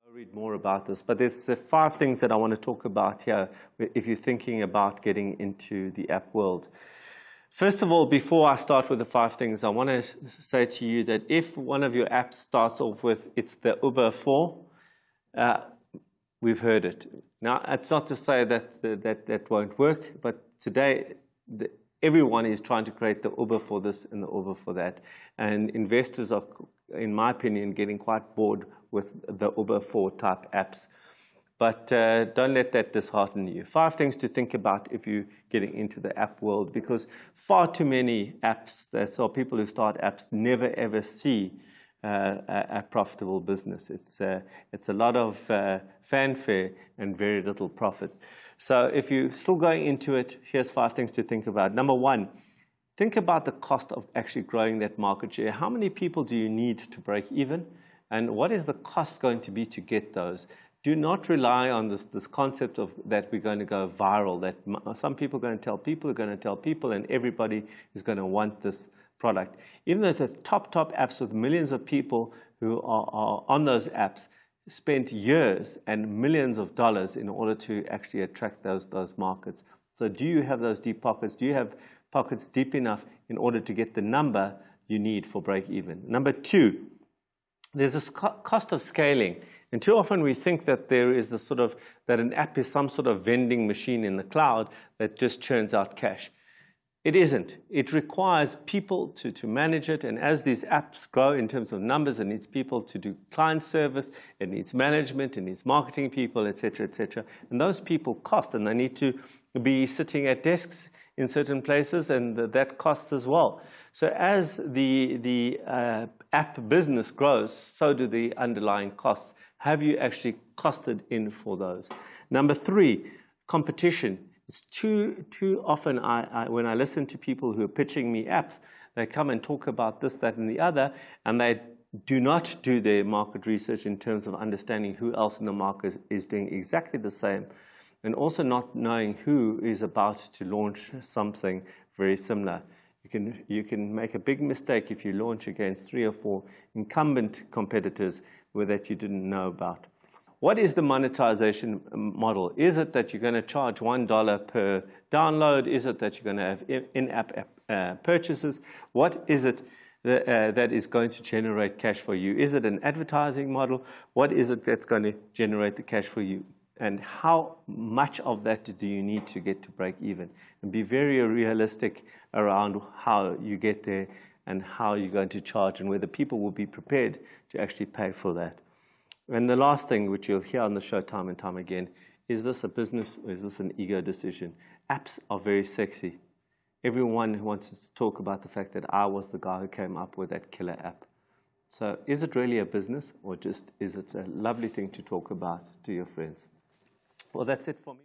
I'll read more about this, but there's 5 things that I want to talk about here if you're thinking about getting into the app world. First of all, before I start with the 5 things, I want to say to you that if one of your apps starts off with, it's the Uber for, we've heard it. Now, it's not to say that that won't work, but today everyone is trying to create the Uber for this and the Uber for that. And investors are, in my opinion, getting quite bored with the Uber for type apps. But don't let that dishearten you. 5 things to think about if you're getting into the app world, because far too many apps, or people who start apps, never ever see a profitable business. It's a lot of fanfare and very little profit. So if you're still going into it, here's 5 things to think about. Number 1, think about the cost of actually growing that market share. How many people do you need to break even? And what is the cost going to be to get those? Do not rely on this concept of that we're going to go viral, that some people are going to tell people, are going to tell people, and everybody is going to want this product. Even though the top apps with millions of people who are on those apps spent years and millions of dollars in order to actually attract those markets. So do you have those deep pockets? Do you have pockets deep enough in order to get the number you need for break even? Number 2, there's this cost of scaling. And too often we think that there is this that an app is some sort of vending machine in the cloud that just churns out cash. It isn't. It requires people to manage it, and as these apps grow in terms of numbers, it needs people to do client service, it needs management, it needs marketing people, etc., etc. And those people cost, and they need to be sitting at desks in certain places, and that costs as well. So as the app business grows, so do the underlying costs. Have you actually costed in for those? Number 3, competition. It's too often when I listen to people who are pitching me apps, they come and talk about this, that, and the other, and they do not do their market research in terms of understanding who else in the market is doing exactly the same, and also not knowing who is about to launch something very similar. You can make a big mistake if you launch against 3 or 4 incumbent competitors that you didn't know about. What is the monetization model? Is it that you're going to charge $1 per download? Is it that you're going to have in-app purchases? What is it that is going to generate cash for you? Is it an advertising model? What is it that's going to generate the cash for you? And how much of that do you need to get to break even? And be very realistic around how you get there and how you're going to charge, and whether people will be prepared to actually pay for that. And the last thing, which you'll hear on the show time and time again, is this a business or is this an ego decision? Apps are very sexy. Everyone wants to talk about the fact that I was the guy who came up with that killer app. So is it really a business, or just is it a lovely thing to talk about to your friends? Well, that's it for me.